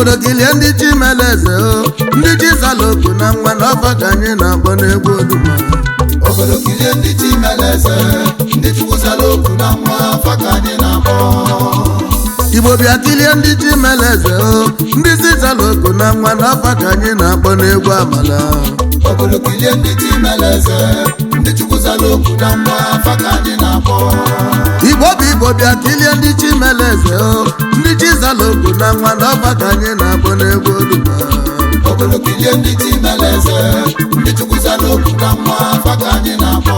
obodo kilie ndị Chimeleze ndị Chizaloku na nwa n'ọfa ka anyị na-akpọ n'egwu Oduma obodo kilie ndị Chimeleze ndị Chukwuzaloku na nwa afa ka anyị na-akpọ Igbo bịa kilie ndị Chimeleze ndị Chizaloku na nwa n'ọfa ka anyị na-akpọ n'egwu Amala obodo kilie ndị Chimeleze ndị Chukwuzaloku na nwa afa ka anyị na-akpọ Igbo bịa kilie ndị Chimeleze ndị Chizaloku na nwa n'ọfa ka anyị na-akpọ n'egwu Oduma obodo kilie ndị Chimeleze ndị Chukwuzaloku na nwa afa ka anyị na-akpọ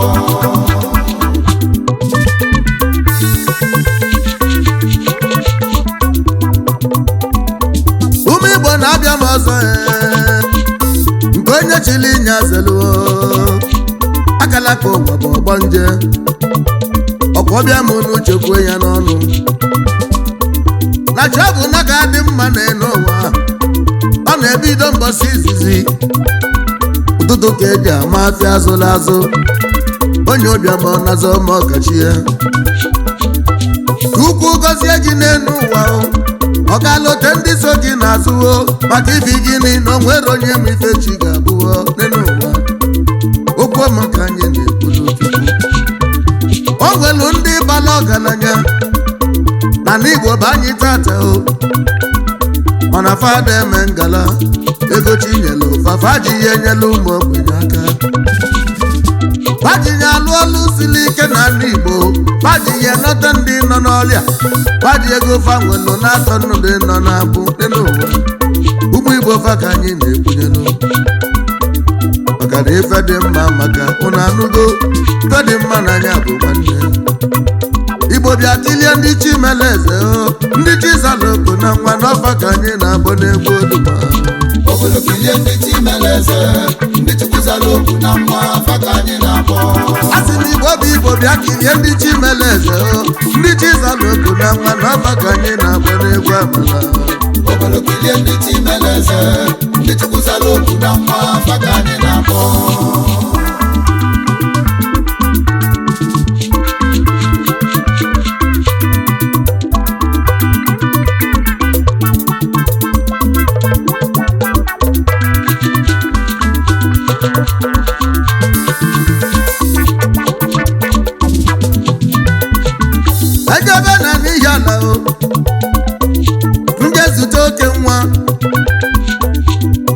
ụmụ Igbo na-abịa m ọzọ nke onye chili nya zelu akala ka ụwa bụ ọgbọ nje ọkwa ọbịa m n'uche kwuo ya n'ọnụ na chi ọ bụ na ga-adị mma n'elu ụwa ọ na-ebido mbọsị izizi ụtụtụ ka eji ama afịa azụla azụ onye ụbịam ọ nazọ ma ọkachi ya ukwu gọzie gị n'elu ụwa ọ ga-alọte ndị so gị n'azụwo maka ibi gịnị na o nwere onye ma ife chi ga-abụwo n'elu ụwa okwu ọma ka anyị na-ekwuru Chukwu o nwelu ndị bala ọgaranya na n'Igbo bụ anyị tata mana fada eme ngala ego chinyelu fafa ji ya enyela ụmụ ogbenye aka faji ya alụ ọlụ siri ike na ndị Igbo faji ya nọta ndị nọ n'ọrịa faji ego fanwelu na-atọ nnụdị nọ na-abụ dị n'ụwa ụmụ Igbo fa ka anyị na-ekwenyelu maka na ife dị mma maka ụnụ anụgo ife dị mma n'anya bụ nwanne Igbo bịa kilie ndị Chimeleze ndị Chizaloku na nwa n'ọfa ka anyị na-akpọ n'egwu Oduma obodo kilie ndị Chimeleze ndị Chukwuzaloku na nwa afa ka anyị na-akpọ asị na Igbo bịa kilie ndị Chimeleze ndị Chizaloku na nwa n'ọfa ka anyị na-akpọ n'egwu Amala obodo kilie ndị Chimeleze ndị Chukwuzaloku na nwa afa ka anyị na-akpọ ejebe na n'ihi ala ndị ezute oke nwa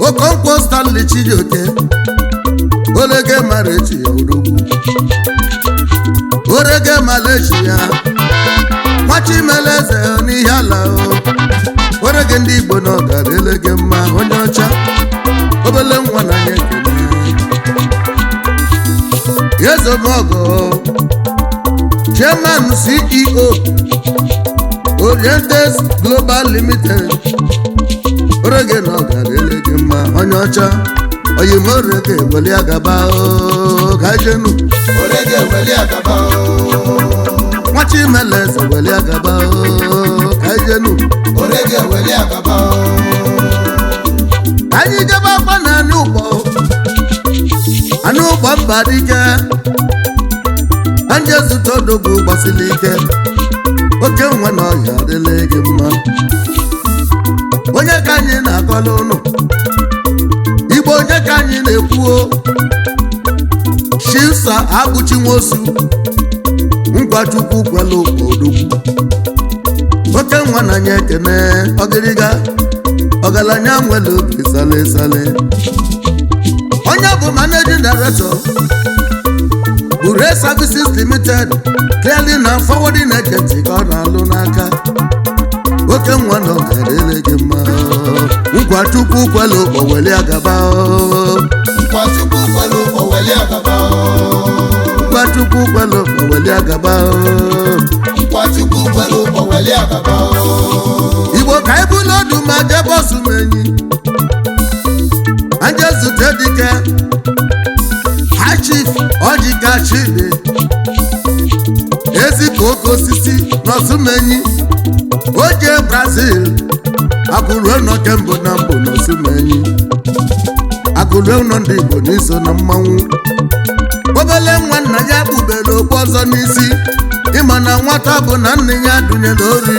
Okonkwo Stanley Chijioke olege mara echi ya odogwu orege mara echi ya nwa Chimeleze n'ihi ala orege ndị Igbo na ọgara elege mma onye ọcha obele nwa na ya ekele Yezomogo Chairman CEO Orientes Global Limited orege na ọgara elege mma onye ọcha oyimorege weli agaba gajenu orege weli agaba nwa Chimeleze weli agaba gajenu orege weli agaba anyị jebe akwa na anụ ụgbọ mba dike ndị ezute odogwu gbasiri ike oke nwa na ọhịa adịla gị mma onye ka anyị na-akọla ụnụ Igbo onye ka anyị na-ekwuo Chisa Agụchi Nwosu Ngwachukwu kwelu odogwu oke nwa na anya ekene ọgịrịga ọgaranya nwere obi sale sale onye bụ Managing Director Bure Services Limited clearly na forwarding agent ka ọ na-alụ n'aka oke nwa na ọgara elege mma Ngwachukwu kwelu oweli agaba Ngwachukwu kwelu oweli agaba Ngwachukwu kwelu oweli agaba Ngwachukwu kwelu oweli agaba Igbo ka ibulu Oduma jebe Osumenyi anje zute dike High Chief Ojika Chidi ezipụ oke osisi n'Osumenyi oje Brazil akụrụ nọ kemgbe na mbụ n'Osumenyi akụrụ nọ ndị Igbo n'iso na mmanwụ obele nwa nna ya kpubere okpu ọzọ n'isi ịma na nwata bụ na nne ya dụnyere ori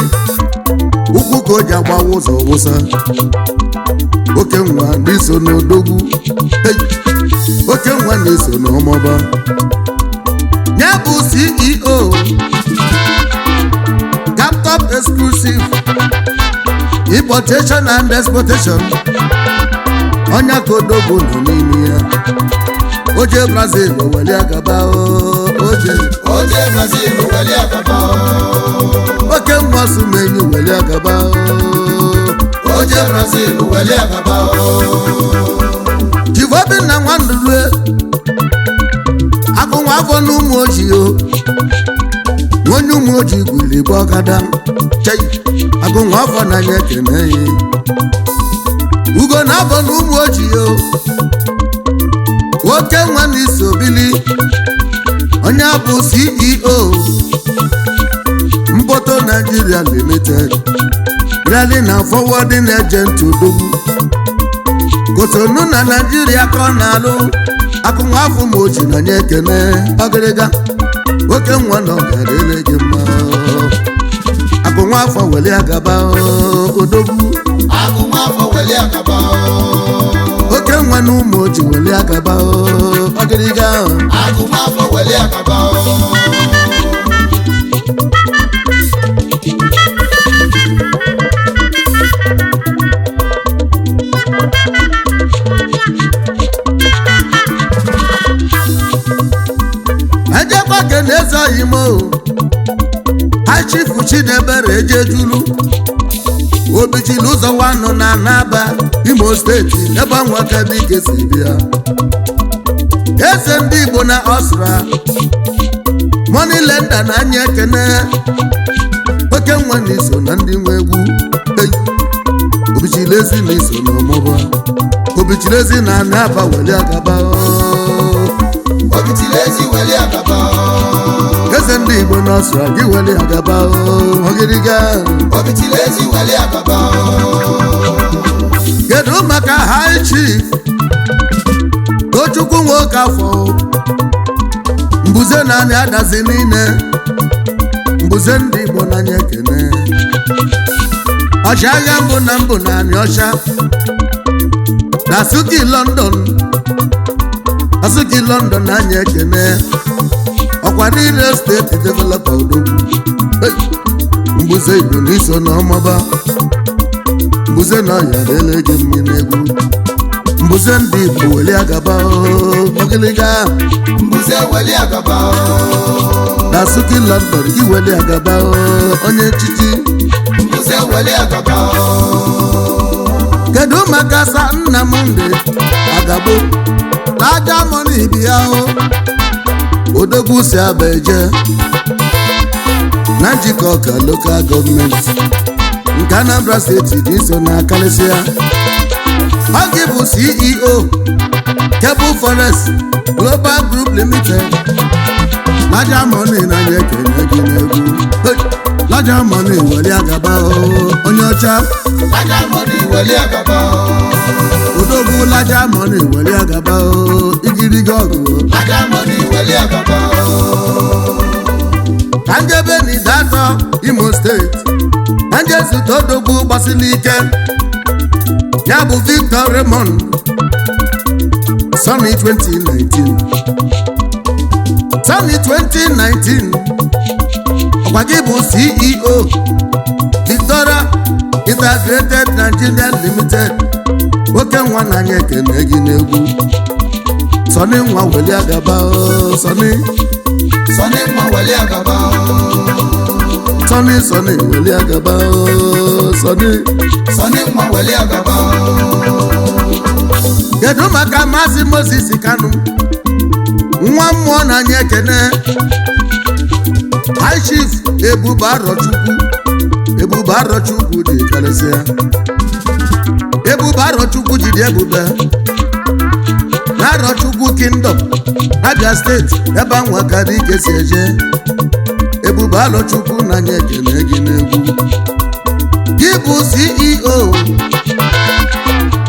ụkwụ ka o ji agbawa ụzọ wụsa oke nwa na-eso n'odogwu oke nwa na-eso n'ọmọba ya bụ CEO Captop Exclusive Importation and Exportation onye ka odogwu nọ n'ime ya oje Brazil weli agaba oje Brazil weli agaba oke nwa sumenyu weli agaba oje Brazil weli agaba Jivobi na nwandulue agụnwa afọ n'ụmụ ojii onye ụmụ ojii gwiri bụ ọgada agụnwa afọ n'anya ekene ya ugo na afọ n'ụmụ ojii oke nwa n'iso bili onye bụ CEO Mboto Nigeria Limited rally na forwarding agent odogwu Kotonu na Nigeria ka ọ na-alụ akụnwa afọ m oji na nye ekene ọgịrịga oke nwa na ọgarịle gị mma akụnwa afọ weli agaba odogwu akụnwa afọ weli agaba oke nwa na ụmụ oji weli agaba ọgịrịga akụnwa afọ weli agaba ejekwa kene ezoghị m Chief Chidebere Ejejulu obichili ụzọ nwanụ na Anaba Imo steeti ebe nwaka dike si bịa eze ndị Igbo na Ọsra money lender na anya ekene oke nwa na iso na ndị nwe egwu obichili ezi na iso na ọmụba obichili ezi na Anaba weli agaba obichili ezi weli agaba eze ndị Igbo na Ọsra gị weli agaba ọgịrịga obichili ezi weli agaba kedu maka High Chief Tochukwu nwoke afọ mbuze na anyị adazi niile mbuze ndị Igbo n'anya ekene ọchịagha mbụ na anyị ọcha na Asuki London n'anya ekene ọkwa niile steeti developer odogwu mbuze Igbo n'iso na ọmọba mbuze na ọya dele gị mmiri egwu mbuze ndị Igbo weli agaba ogiliga mbuze weli agaba na Asuki London gị weli agaba onye echichi mbuze weli agaba kedu maka sa Nnamdi Agabo aja mọni bịa odogwu si Abeje na njikọ ka local gọọmenti nke Anambra steeti dị iso na akalịsịa ọ gị bụ CEO Cable Forest Global Group Limited laja mọni na nye ekene gị n'egwu laja mọni weli agaba onye ọcha laja mọni weli agaba odogwu laja mọni weli agaba igiriga ọgụ laja mọni weli agaba ka njebe n'Idatọ Imo steeti ka njezute odogwu gbasili ike ya bụ Victor Raymond Sunny 2019 ọkwa gị bụ CEO Victoria Integrated Nigeria Limited oke nwa na anya ekene gị n'egwu Sunny nwa weli agaba Sunny nwa weli agaba Sunny weli agaba Sunny nwa weli agaba kedu maka Maazị Moses Kanu nwa mmụọ na anya ekene High Chief Ebube Arọchukwu dị karịsịa Ebube Arọchukwu jide ebube na Arọchukwu Kingdom Abia steeti ebe anwa ka dị ike si eje Ebube Arọchukwu na anya ekene gị n'egwu gị bụ CEO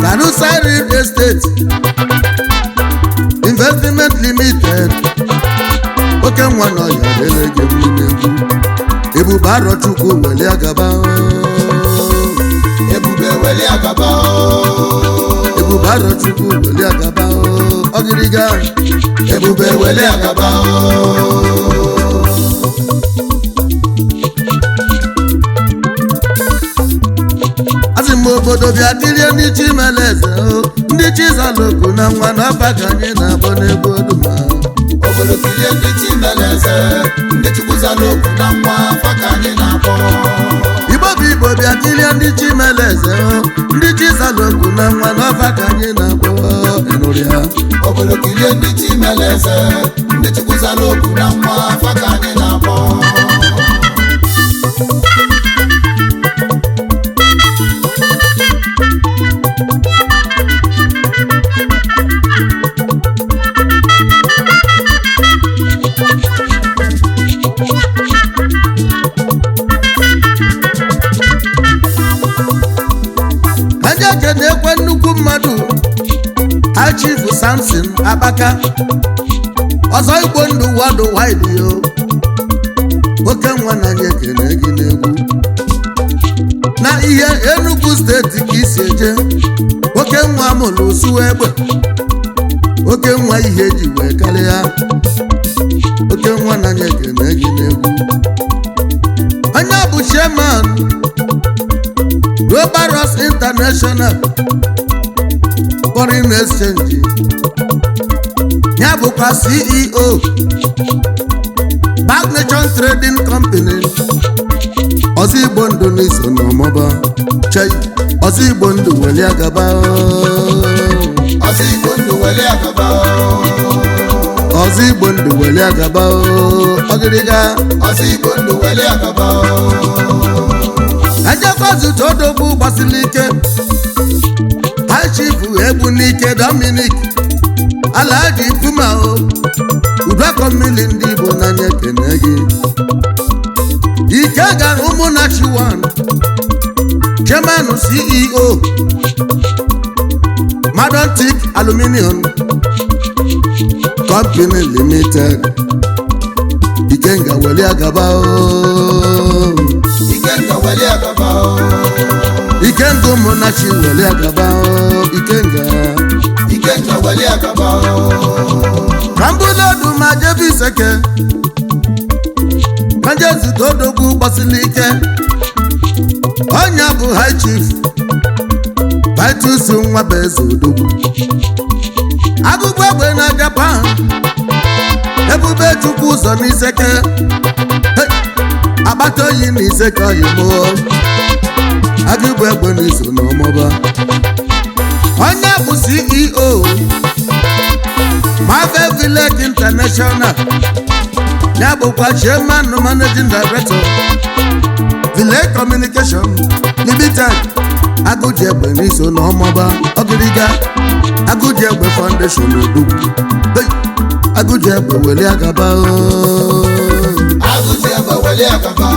Kanusa Real Estate Investment Limited oke nwa na ọya dele gị n'egwu Ebube Arọchukwu weli agaba weli agaba Ebube Arochukwu weli agaba Ogiriga Ebube weli agaba Azim obodo bịa kirie ndị Chimeleze ndị Chizaloku na nwa na ọba ka anyị na-abọ n'ebe oduma obodo kirie ndị Chimeleze ndị Chukwuzaloku na nwa afa ka anyị na-akpọ Igbo bụ Igbo bịa kirie ndị Chimeleze ndị Chizaloku na nwa na ọba ka anyị na-akpọ enụrịa obodo kirie ndị Chimeleze ndị Chukwuzaloku na nwa afa ka anyị na-akpọ na-ekwe nnukwu mmadụ Chief Samson Abaka ọzọ Igbo ndụ wọdụ wide yo oke nwa na anyị ekele gị n'egwu na ihe Enugu steeti ka isi eje oke nwa mụrụ osu egbe oke nwa ihe ji wee karịa oke nwa na anyị ekele gị n'egwu onye bụ chairman Robaros International Foreign Exchange ya bụkwa CEO Bank Nation Trading Company ọzọ Igbo ndụ n'iso n'ọmụba chai ọzọ Igbo ndụ weli agaba ọzọ Igbo ndụ weli agaba ọzọ Igbo ndụ weli agaba ọgịrịga ọzọ Igbo ndụ weli agaba Ajekwazuto odogwu gbasiri ike Chief Egbunike Dominic Alhaji Puma Udokomili ndị Igbo n'anya ekene gị Ike gara ụmụnachi 1 Chairman CEO Madontic Aluminium Company Limited Ikenga weli agaba Ikenga weli agaba Ikenga ụmụnachi weli agaba Ikenga weli agaba Kambulodu ma jebi seke Kanjezuto odogwu gbasili ike Onya bụ High Chief Titus nwa bụ eze odogwu Agụgụ egbe na Japan Ebube Chukwu ụzọ n'Iseke Agbata oyi n'Iseke oyimo Agụgụ egbe n'iso n'ọmụba Onye bụ CEO Marvel Village International ya bụkwa Chairman Managing Director Village Communication Limited Agụji egbe n'iso n'ọmụba Ogiriga Agụji egbe Foundation Odogwu Agụji egbe weli agaba Agụji egbe weli agaba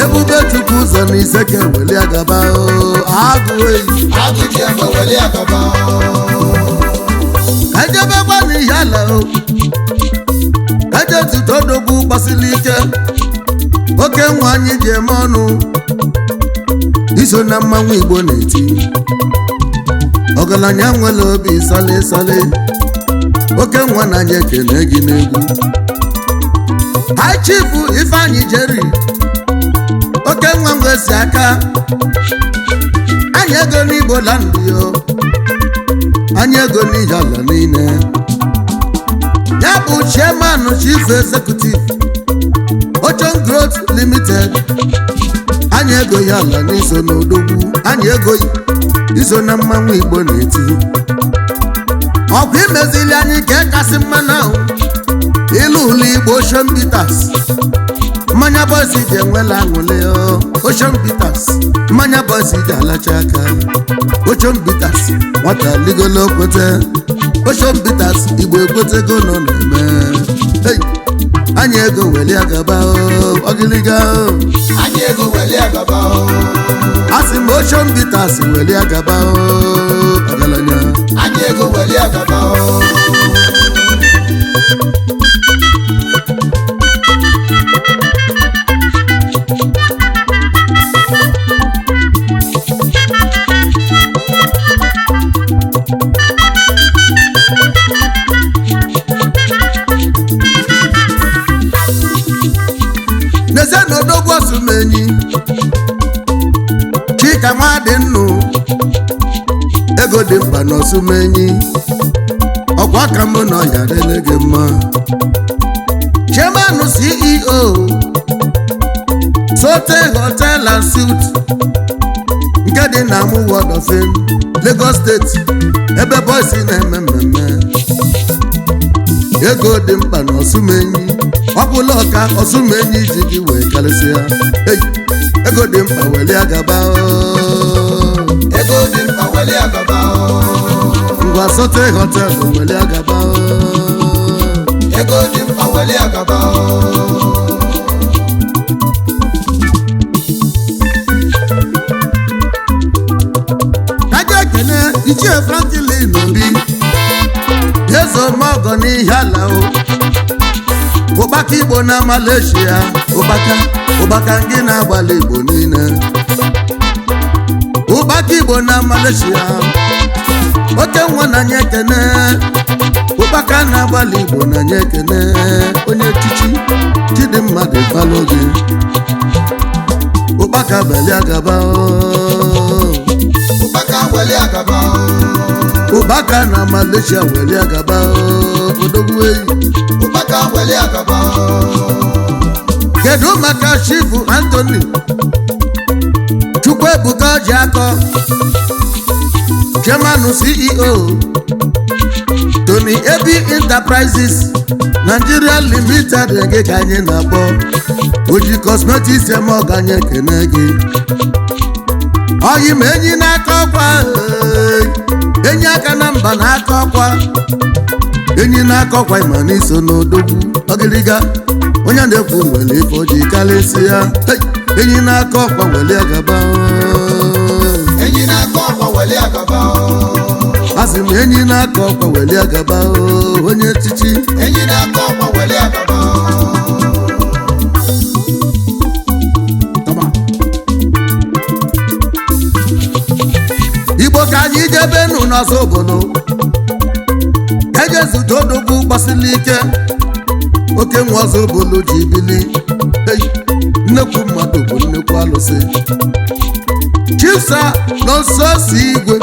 Ebube Chukwu ụzọ n'Iseke weli agaba Agụji egbe weli agaba Ejebekwa n'ihe ala Ejezuto odogwu gbasili ike oke nwa anyị ji eme ọnụ iso na mmanwụ Igbo na-eti ọgaranya nwere obi sale sale oke nwa na anyị ekene gị n'egwu High Chief Ifeanyi Jerry oke nwa nwesi aka anyị ego n'Igbo land yo anyị ego n'ihe ala niile ya bụ Chairman Chief Executive Ocean Growth Limited anyị ego ya ala n'iso n'odogwu anyị ego iso na mmanwụ Igbo na-eti ọkwa imezili anyị ka kasị mma n'ahụ ilu ụlọ Igbo Ocean Bitters mmanya bọsi ji enwela aṅụle Ocean Bitters mmanya bọsi ji alacha aka Ocean Bitters nwata ligolo kwete Ocean Bitters Igbo ekwetego nọ na-eme anyị ego weli agaba Ogiliga anyị ego weli agaba asị m Ocean Bitters weli agaba ọgaranya anyị ego weli agaba n'eze na odogwu Osumenyi Chika nwadị nnụ ego dị mkpa na Osumenyi ọkwa aka mụ na ọya dịle gị mma Chairman CEO Sote Hotel and Suites nke dị na Amu Ward of Fame Lagos State ebe boys na-eme mmemme ego dị mkpa na Osumenyi ọ bụla ọka Osumenyi ji gị wee karịsịa ego dị mkpa weli agaba ego dị mkpa weli agaba ngwa Sote Hotel weli agaba ego dị mkpa weli agaba aja kene Ichie Franklin Obi Yezo Mogo n'ihe ala ụbaka Igbo na Malaysia ụbaka ngị na-agbalị Igbo niile ụbaka Igbo na Malaysia oke nwa na nye ekene ụbaka na-agbalị Igbo na nye ekene onye echichi Chidimma Dịbalụ gị ụbaka beli agaba ụbaka weli agaba ụbaka na Malaysia weli agaba odogwu eyi ụbaka weli agaba kedu maka Chief Anthony Chukwuebuka Ojiako Chairman CEO Tony Ebi Enterprises Nigeria Limited gị ka anyị na-akpọ Oji Cosmetics ọganye kene gị oyi ma enyi n'aka ọkwa enyi aka na mba n'aka ọkwa enyi n'aka ọkwa ịma n'iso n'odogwu ọgịrịga onye na-ekwu nwere ife o ji karịsịa enyi n'aka ọkwa weli agaba enyi n'aka ọkwa weli agaba asị m enyi n'aka ọkwa weli agaba onye echichi enyi n'aka ọkwa weli agaba Igbo ka anyị jebenu n'ọzọ obodo ejezute odogwu gbasili ike oke nwe ọzọ obodo ji bili nnekwu mmadụ bụ nnekwu alụsị Chisa n'ọsọ si igwe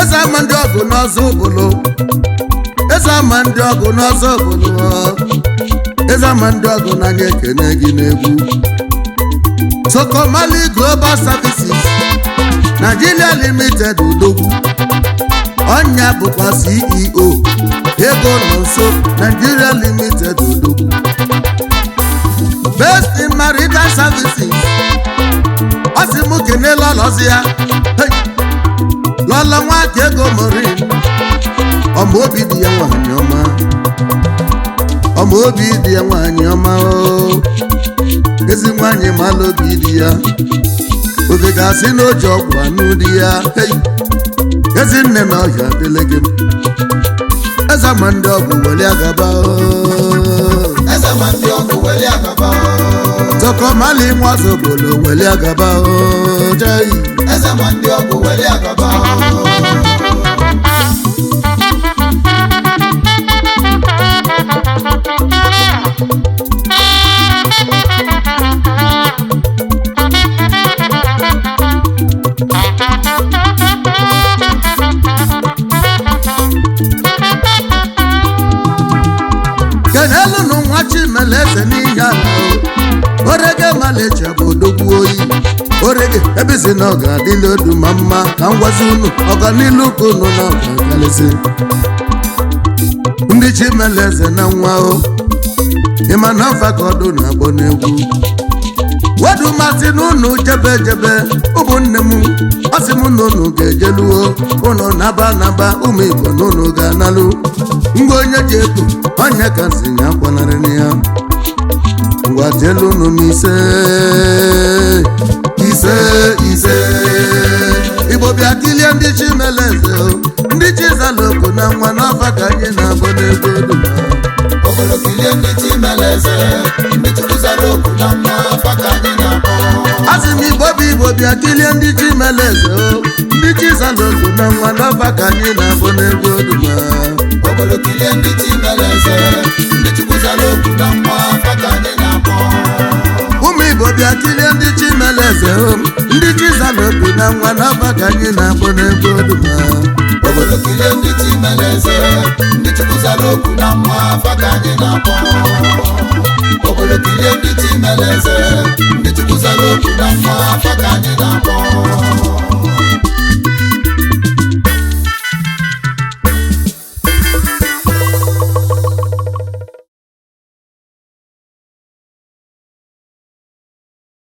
eze ama ndị ọgụ n'ọzọ obodo eze ama ndị ọgụ n'ọzọ obodo eze ama ndị ọgụ n'anya ekene gị n'egwu Sokomali Global Services Nigeria Limited odogwu ọnya bụkwa CEO ego nọ nso Nigeria Limited odogwu Best in Maritime Services ọ sị mụ kene lọlọzi ya lọlọ nwaka ego morin ọma obi dị ya nwanyị ọma ọma obi dị ya nwanyị ọma ezi nwanyị mala obi dị ya oge ga-asị n'oji ọgwụ anụ dị ya ezi nne na ọhịa dịle gị eze ma ndị ọgwụ weli agaba eze ma ndị ọgwụ weli agaba Sokomali nwazo bolo weli agaba jai eze ma ndị ọgwụ weli agaba kenelu nwa Chimeleze n'ihe ala orege Malaysia bụ odogwu oyi orege ebezi na ọ ga-adịla odu ma mma ka m gwazi unu ọganilu ka unu na ọgagalezi ndị Chimeleze na nwa ịma na ọfa ka ọdụ na-agbọ n'egwu wedu masị na unu jebe ụmụnne m ọsị m na unu ga-ejeluo unu naba ụmụ Igbo na unu ga-analụ ngwa onye ji ekpu onye ka si ya akwanarị ya ngwa jelu unu n'ise Igbo bịa kilie ndị Chimeleze ndị Chizaloko na nwa n'ọfa ka anyị na-abụ n'ego duma obodo kilie ndị Chimeleze ndị Chizaloko na nwa n'ọfa ka anyị na-abụ asị m Igbo bịa kilie ndị Chimeleze ndị Chizaloko na nwa n'ọfa ka anyị na-abụ n'ego duma obodo kilie ndị Chimeleze ndị Chizaloko na nwa n'ọfa ka anyị na-abụ kilie ndị Chimeleze ndị Chizala obi na nwa n'ọba ka anyị na-akpọ n'egwu oduma obodo kilie ndị Chimeleze ndị Chukwuzala okwu na mma afa ka anyị na-akpọ obodo kilie ndị Chimeleze ndị Chukwuzala okwu na mma afa ka anyị na-akpọ